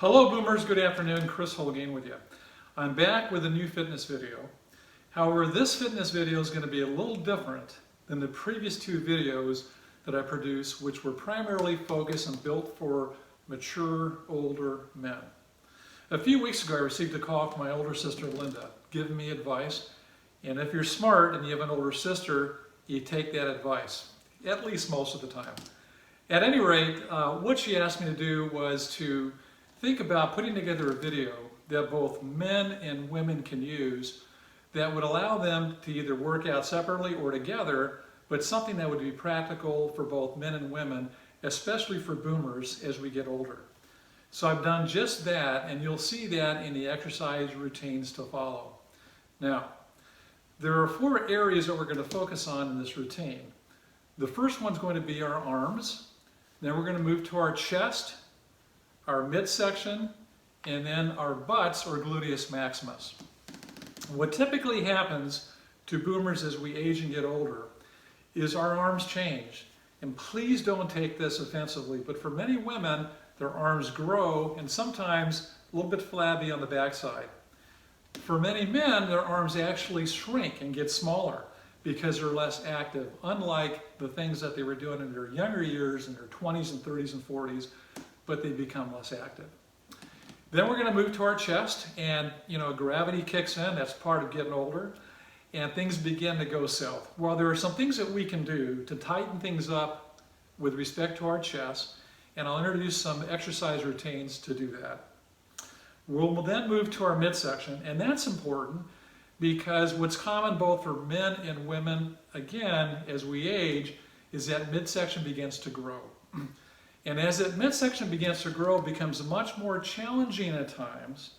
Hello Boomers, good afternoon, Chris Holgain with you. I'm back with a new fitness video. However, this fitness video is going to be a little different than the previous two videos that I produced, which were primarily focused and built for mature, older men. A few weeks ago I received a call from my older sister Linda giving me advice, and if you're smart and you have an older sister, you take that advice, at least most of the time. At any rate, what she asked me to do was to think about putting together a video that both men and women can use that would allow them to either work out separately or together, but something that would be practical for both men and women, especially for boomers as we get older. So I've done just that, and you'll see that in the exercise routines to follow. Now, there are 4 areas that we're going to focus on in this routine. The first one's going to be our arms, then we're going to move to our chest, our midsection, and then our butts or gluteus maximus. What typically happens to boomers as we age and get older is our arms change. And please don't take this offensively, but for many women, their arms grow and sometimes a little bit flabby on the backside. For many men, their arms actually shrink and get smaller because they're less active, unlike the things that they were doing in their younger years, in their 20s and 30s and 40s, but they become less active. Then we're going to move to our chest, and gravity kicks in. That's part of getting older, and things begin to go south. Well, there are some things that we can do to tighten things up with respect to our chest, and I'll introduce some exercise routines to do that. We'll then move to our midsection, and that's important because what's common both for men and women, again, as we age, is that midsection begins to grow. And as that midsection begins to grow, it becomes much more challenging at times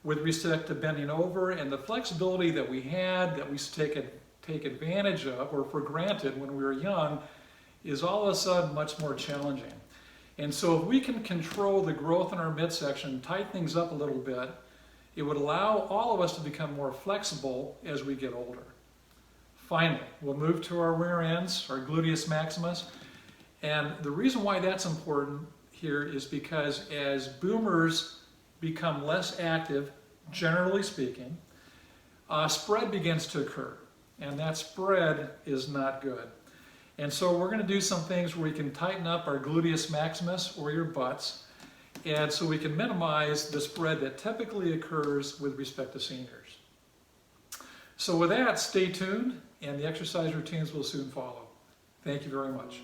with respect to bending over, and the flexibility that we had, that we take advantage of or for granted when we were young, is all of a sudden much more challenging. And so if we can control the growth in our midsection, tighten things up a little bit, it would allow all of us to become more flexible as we get older. Finally, we'll move to our rear ends, our gluteus maximus. And the reason why that's important here is because as boomers become less active, generally speaking, spread begins to occur. And that spread is not good. And so we're going to do some things where we can tighten up our gluteus maximus or your butts, and so we can minimize the spread that typically occurs with respect to seniors. So with that, stay tuned, and the exercise routines will soon follow. Thank you very much.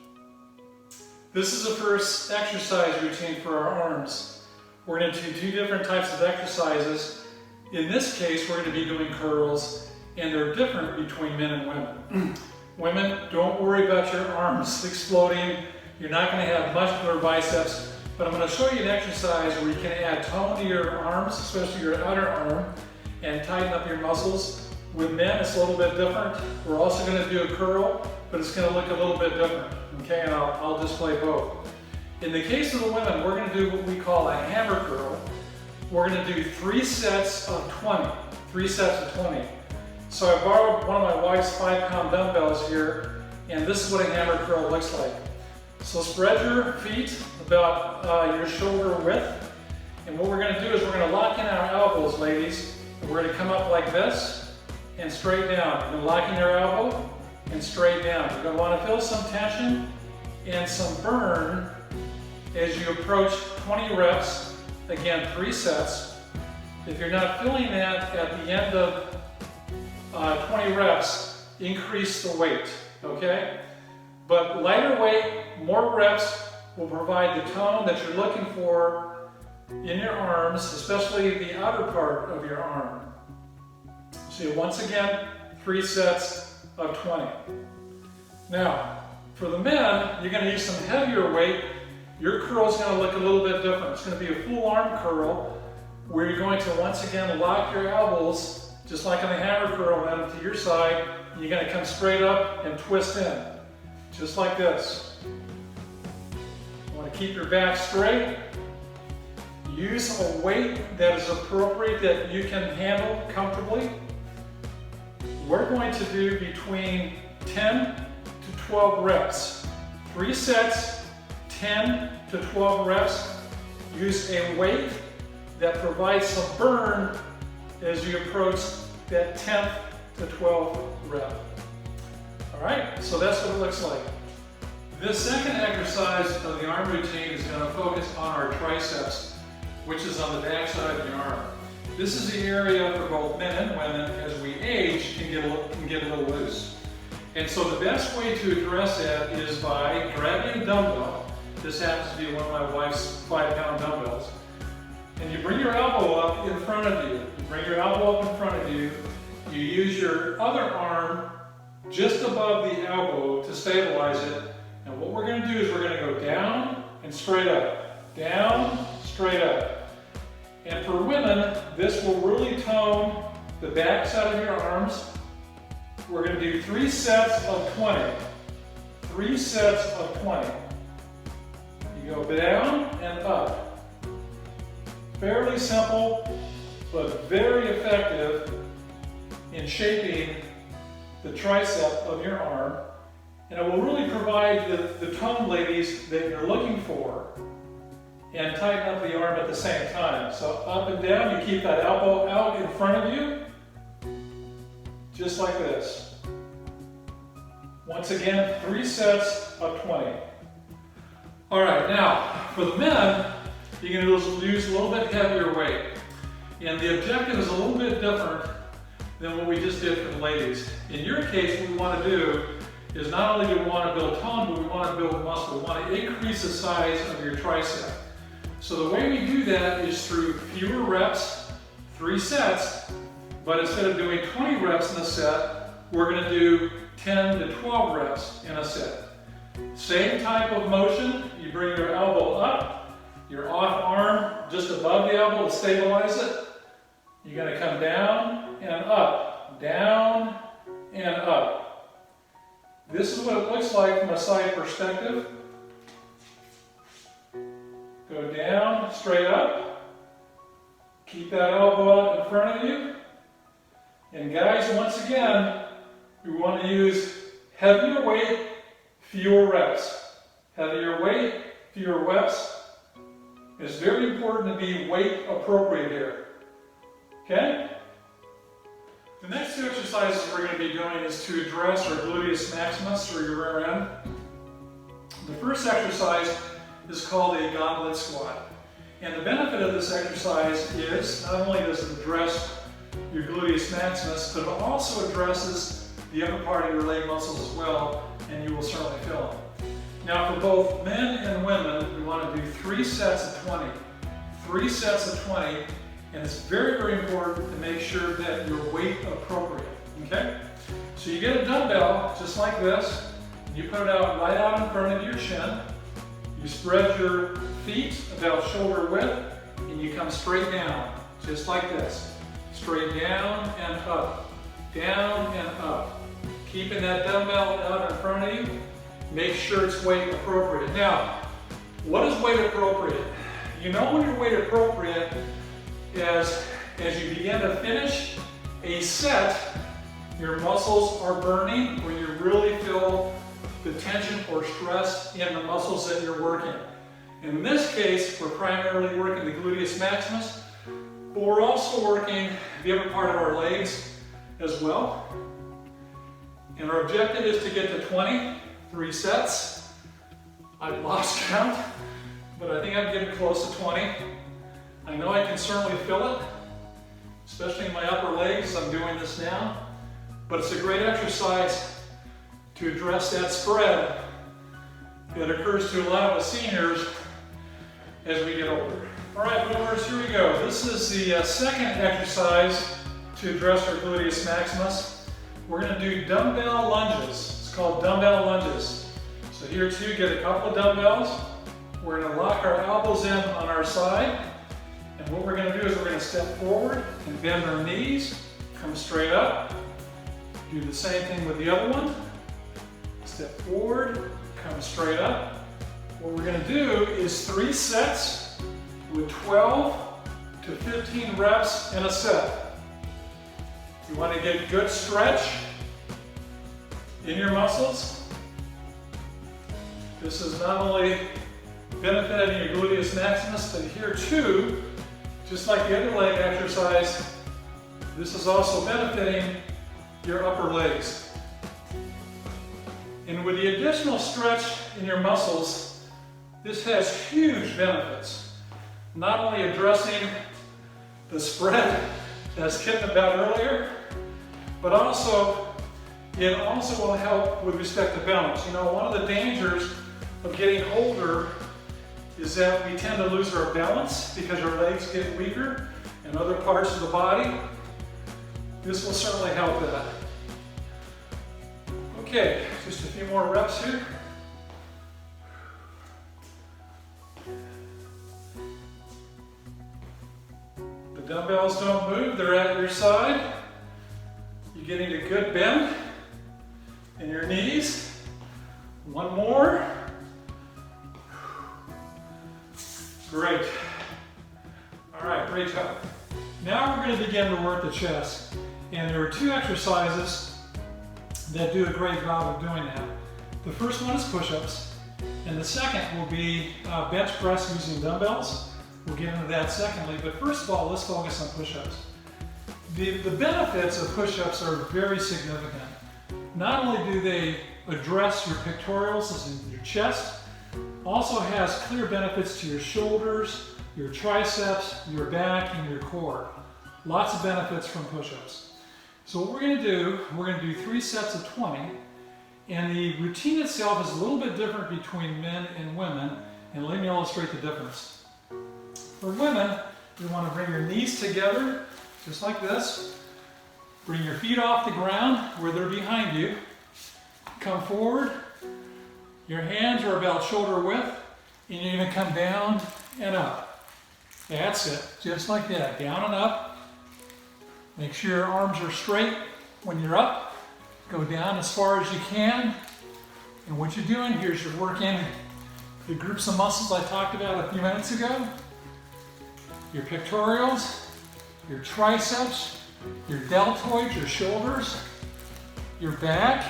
This is the first exercise routine for our arms. We're going to do 2 different types of exercises. In this case, we're going to be doing curls, and they're different between men and women. Women, don't worry about your arms exploding. You're not going to have muscular biceps, but I'm going to show you an exercise where you can add tone to your arms, especially your outer arm, and tighten up your muscles. With men, it's a little bit different. We're also going to do a curl, but it's going to look a little bit different. Okay, and I'll display both. In the case of the women, we're going to do what we call a hammer curl. We're going to do 3 sets of 20. 3 sets of 20. So I borrowed one of my wife's 5-pound dumbbells here, and this is what a hammer curl looks like. So spread your feet about your shoulder width, and what we're going to do is we're going to lock in our elbows, ladies, and we're going to come up like this and straight down. You're going to lock in your elbow and straight down. You're going to want to feel some tension and some burn as you approach 20 reps. Again, 3 sets. If you're not feeling that at the end of 20 reps, increase the weight, okay? But lighter weight, more reps will provide the tone that you're looking for in your arms, especially the outer part of your arm. So once again, 3 sets of 20. Now, for the men, you're going to use some heavier weight. Your curl is going to look a little bit different. It's going to be a full arm curl where you're going to once again lock your elbows just like on a hammer curl, then to your side, and you're going to come straight up and twist in, just like this. You want to keep your back straight. Use a weight that is appropriate, that you can handle comfortably. We're going to do between 10 to 12 reps. 3 sets, 10 to 12 reps. Use a weight that provides some burn as you approach that 10th to 12th rep. All right, so that's what it looks like. This second exercise of the arm routine is going to focus on our triceps, which is on the back side of the arm. This is the area for both men and women as we age can get a little loose. And so the best way to address that is by grabbing a dumbbell. This happens to be one of my wife's 5-pound dumbbells. And you bring your elbow up in front of you. You bring your elbow up in front of you. You use your other arm just above the elbow to stabilize it. And what we're going to do is we're going to go down and straight up. Down, straight up. And for women, this will really tone the back side of your arms. We're going to do 3 sets of 20. 3 sets of 20. You go down and up. Fairly simple, but very effective in shaping the tricep of your arm. And it will really provide the tone, ladies, that you're looking for and tighten up the arm at the same time. So up and down, you keep that elbow out in front of you, just like this. Once again, 3 sets of 20. All right, now for the men, you're going to use a little bit heavier weight. And the objective is a little bit different than what we just did for the ladies. In your case, what we want to do is not only do we want to build tone, but we want to build muscle. We want to increase the size of your tricep. So the way we do that is through fewer reps, 3 sets, but instead of doing 20 reps in a set, we're going to do 10 to 12 reps in a set. Same type of motion. You bring your elbow up, your off arm just above the elbow to stabilize it. You're going to come down and up, down and up. This is what it looks like from a side perspective. Go down, straight up. Keep that elbow out in front of you. And guys, once again, we want to use heavier weight, fewer reps. Heavier weight, fewer reps. It's very important to be weight appropriate here. Okay? The next 2 exercises we're going to be doing is to address our gluteus maximus or your rear end. The first exercise is called a gauntlet squat. And the benefit of this exercise is not only does it address your gluteus maximus, but it also addresses the upper part of your leg muscles as well, and you will certainly feel them. Now for both men and women, we want to do 3 sets of 20. 3 sets of 20. And it's very, very important to make sure that you're weight appropriate, okay? So you get a dumbbell just like this, and you put it out right out in front of your chin. You spread your feet about shoulder width, and you come straight down, just like this. Straight down and up, down and up. Keeping that dumbbell out in front of you, make sure it's weight appropriate. Now, what is weight appropriate? You know when you're weight appropriate as you begin to finish a set, your muscles are burning when you really feel the tension or stress in the muscles that you're working. In this case, we're primarily working the gluteus maximus, but we're also working the upper part of our legs as well. And our objective is to get to 20, 3 sets. I've lost count, but I think I'm getting close to 20. I know I can certainly feel it, especially in my upper legs. I'm doing this now. But it's a great exercise to address that spread that occurs to a lot of us seniors as we get older. All right, movers, here we go. This is the second exercise to address our gluteus maximus. We're going to do dumbbell lunges. It's called dumbbell lunges. So here too, get a couple of dumbbells. We're going to lock our elbows in on our side. And what we're going to do is we're going to step forward and bend our knees, come straight up. Do the same thing with the other one. Step forward, come straight up. What we're going to do is 3 sets with 12 to 15 reps in a set. You want to get good stretch in your muscles. This is not only benefiting your gluteus maximus, but here too, Just like the other leg exercise, this is also benefiting your upper legs. And with the additional stretch in your muscles, this has huge benefits. Not only addressing the spread that I was kidding about earlier, but also it also will help with respect to balance. You know, one of the dangers of getting older is that we tend to lose our balance because our legs get weaker and other parts of the body. This will certainly help that. Okay, just a few more reps here. The dumbbells don't move, they're at your side. You're getting a good bend in your knees. One more. Great. All right, great job. Now we're going to begin to work the chest. And there are two exercises that do a great job of doing that. The first one is push-ups, and the second will be bench press using dumbbells. We'll get into that secondly, but first of all, let's focus on push-ups. The benefits of push-ups are very significant. Not only do they address your pectorals, as in your chest, also has clear benefits to your shoulders, your triceps, your back, and your core. Lots of benefits from push-ups. So what we're going to do 3 sets of 20, and the routine itself is a little bit different between men and women, and let me illustrate the difference. For women, you want to bring your knees together, just like this. Bring your feet off the ground where they're behind you. Come forward. Your hands are about shoulder width, and you're going to come down and up. That's it, just like that, down and up. Make sure your arms are straight when you're up. Go down as far as you can. And what you're doing here is you're working the groups of muscles I talked about a few minutes ago. Your pectorals, your triceps, your deltoids, your shoulders, your back,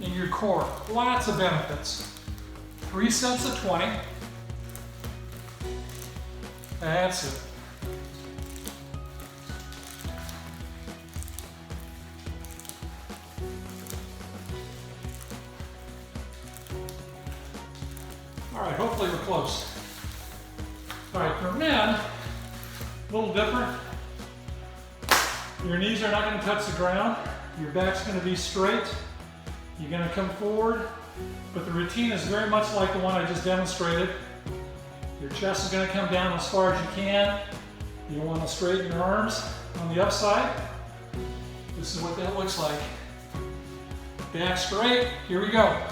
and your core. Lots of benefits. 3 sets of 20. That's it. All right, hopefully we're close. All right, for men, a little different. Your knees are not going to touch the ground. Your back's going to be straight. You're going to come forward, but the routine is very much like the one I just demonstrated. Your chest is going to come down as far as you can. You want to straighten your arms on the upside. This is what that looks like. Back straight. Here we go.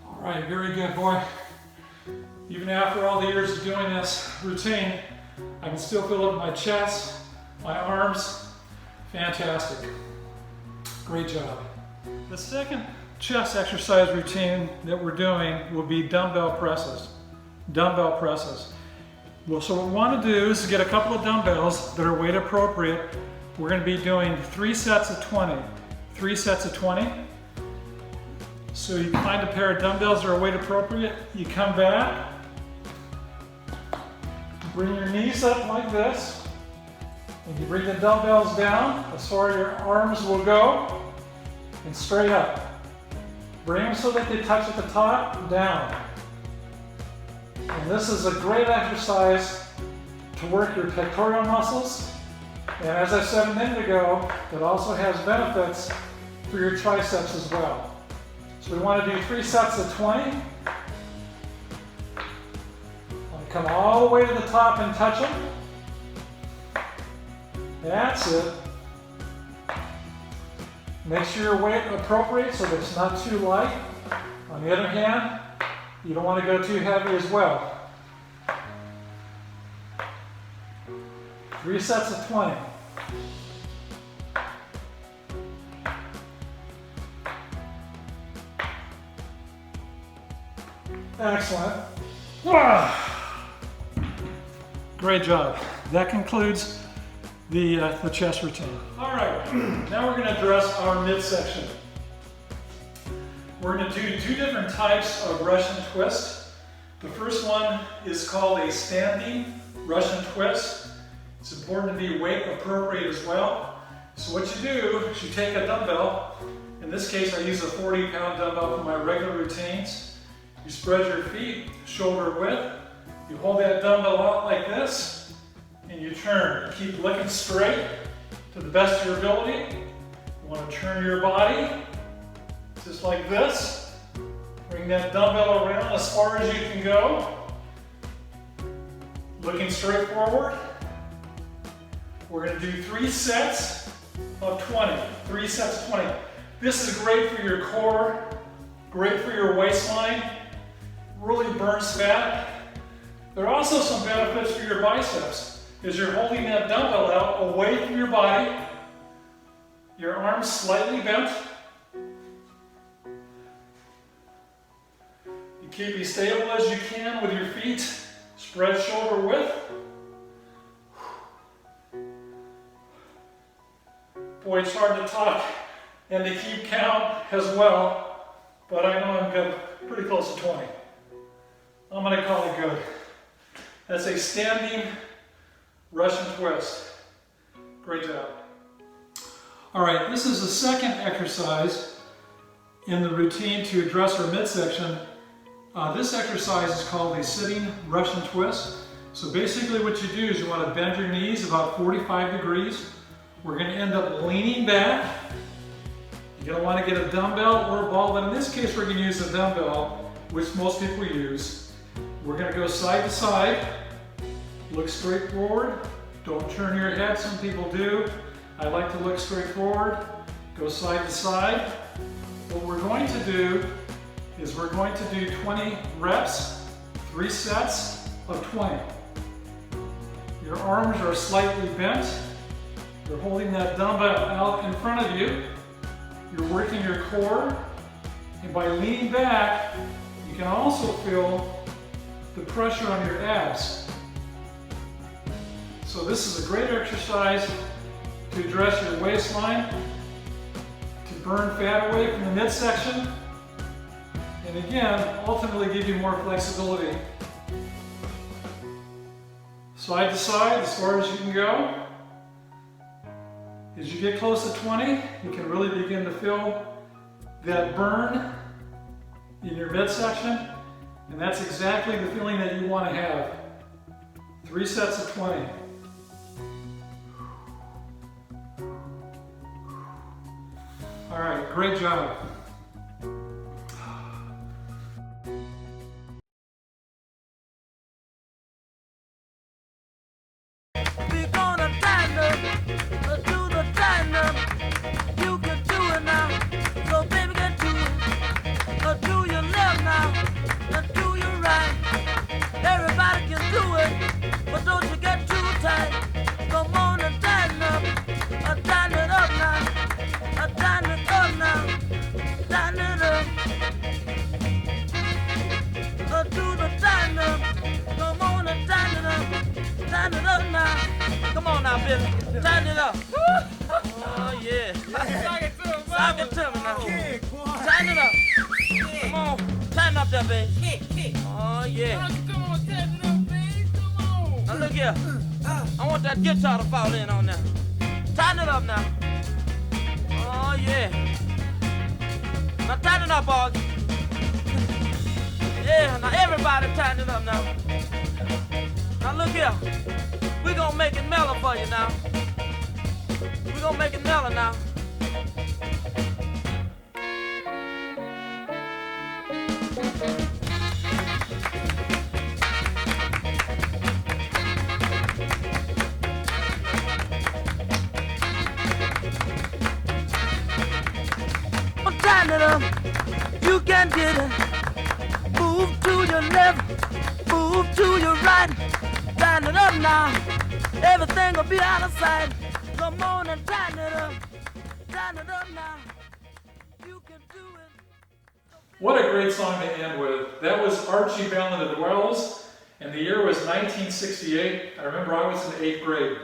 All right, very good, boy. Even after all the years of doing this routine, I can still feel it in my chest, my arms. Fantastic. Great job. The second chest exercise routine that we're doing will be dumbbell presses. Dumbbell presses. Well, so what we want to do is get a couple of dumbbells that are weight appropriate. We're going to be doing 3 sets of 20. 3 sets of 20. So you find a pair of dumbbells that are weight appropriate. You come back, bring your knees up like this, and you bring the dumbbells down as far as your arms will go, and straight up. Bring them so that they touch at the top, down. And this is a great exercise to work your pectoral muscles. And as I said a minute ago, it also has benefits for your triceps as well. So we want to do 3 sets of 20. Come all the way to the top and touch them. That's it. Make sure your weight appropriate so that it's not too light. On the other hand, you don't want to go too heavy as well. 3 sets of 20. Excellent. Great job. That concludes the chest routine. All right, now we're going to address our midsection. We're going to do two different types of Russian twist. The first one is called a standing Russian twist. It's important to be weight appropriate as well. So what you do is you take a dumbbell. In this case, I use a 40-pound dumbbell for my regular routines. You spread your feet shoulder width. You hold that dumbbell out like this, and you turn. Keep looking straight to the best of your ability. You want to turn your body just like this. Bring that dumbbell around as far as you can go. Looking straight forward. We're going to do 3 sets of 20. 3 sets of 20. This is great for your core, great for your waistline, really burns fat. There are also some benefits for your biceps, as you're holding that dumbbell out away from your body, your arms slightly bent. You keep as stable as you can with your feet spread shoulder width. Boy, it's hard to talk and to keep count as well, but I know I'm good, pretty close to 20. I'm going to call it good. That's a standing Russian twist. Great job. All right, this is the second exercise in the routine to address our midsection. This exercise is called a sitting Russian twist. So basically what you do is you want to bend your knees about 45 degrees. We're going to end up leaning back. You're going to want to get a dumbbell or a ball, but in this case we're going to use a dumbbell, which most people use. We're going to go side to side, look straight forward, don't turn your head, some people do. I like to look straight forward, go side to side. What we're going to do is we're going to do 20 reps, 3 sets of 20. Your arms are slightly bent. You're holding that dumbbell out in front of you. You're working your core, and by leaning back, you can also feel the pressure on your abs. So this is a great exercise to address your waistline, to burn fat away from the midsection, and again, ultimately give you more flexibility. Side to side, as far as you can go. As you get close to 20, you can really begin to feel that burn in your midsection, and that's exactly the feeling that you want to have. 3 sets of 20. All right, great job. We're gonna tighten up, do the tighten up. You can do it now, so baby get to it. Do your left now, do your right. Everybody can do it, but don't you get too tight. Come on and tighten up, tighten it up now, tighten it up now, tighten it up. Do the tighten up, come on and tighten it up, tighten it up now. Come on now, Billy, tighten it up. Oh yeah. Sock it to him, sock it to me now. Tighten it up. Come on, tighten up there, baby. Oh yeah. Come on, tighten it up, baby. Come on. Now look here. I want that guitar to fall in on there. Tighten it up now. Oh yeah. Now tighten it up, Augie. Yeah, now everybody tighten it up now. Now look here. We're gonna make it mellow for you now. We're gonna make it mellow now. Tighten it up. You can get it. Move to your left, move to your right. Tighten it up now. Everything will be out of sight. Come on and tighten it up. Tighten it up now. You can do it. What a great song to end with. That was Archie Bell and the Dwells, And the year was 1968. I remember I was in 8th grade.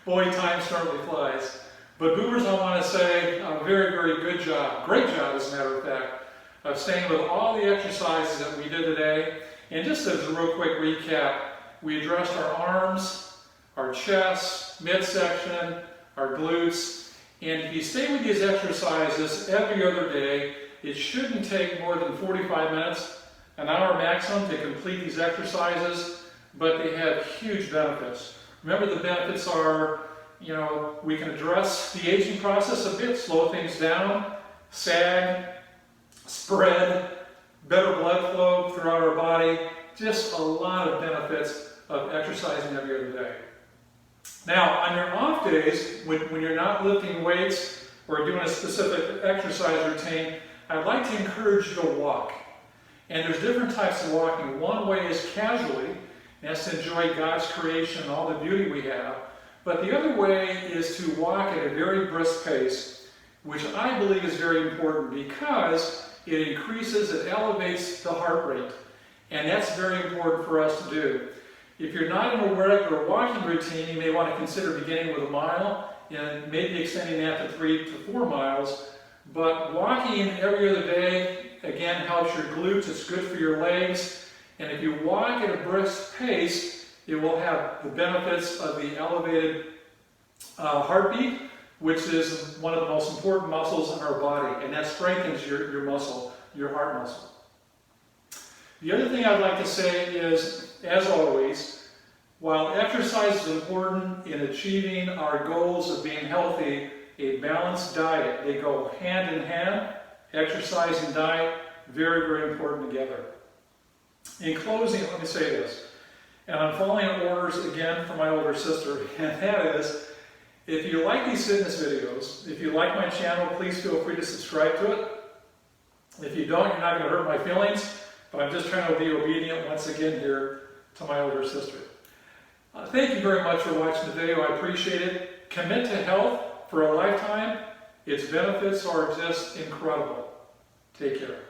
Boy, time certainly flies. But boomers, I want to say a very, very good job, great job as a matter of fact, of staying with all the exercises that we did today. And just as a real quick recap, we addressed our arms, our chest, midsection, our glutes. And if you stay with these exercises every other day, it shouldn't take more than 45 minutes, an hour maximum to complete these exercises, but they have huge benefits. Remember, the benefits are, you know, we can address the aging process a bit, slow things down, sag, spread, better blood flow throughout our body, just a lot of benefits of exercising every other day. Now, on your off days, when you're not lifting weights or doing a specific exercise routine, I'd like to encourage you to walk. And there's different types of walking. One way is casually, and that's to enjoy God's creation and all the beauty we have. But the other way is to walk at a very brisk pace, which I believe is very important because it increases, it elevates the heart rate. And that's very important for us to do. If you're not in a regular walking routine, you may want to consider beginning with a mile and maybe extending that to 3 to 4 miles. But walking every other day, again, helps your glutes, it's good for your legs. And if you walk at a brisk pace, it will have the benefits of the elevated heartbeat, which is one of the most important muscles in our body, and that strengthens your muscle, your heart muscle. The other thing I'd like to say is, as always, while exercise is important in achieving our goals of being healthy, a balanced diet, they go hand in hand. Exercise and diet, very, very important together. In closing, let me say this, and I'm following orders again from my older sister, and that is, if you like these fitness videos, if you like my channel, please feel free to subscribe to it. If you don't, you're not going to hurt my feelings, but I'm just trying to be obedient once again here to my older sister. Thank you very much for watching the video. I appreciate it. Commit to health for a lifetime. Its benefits are just incredible. Take care.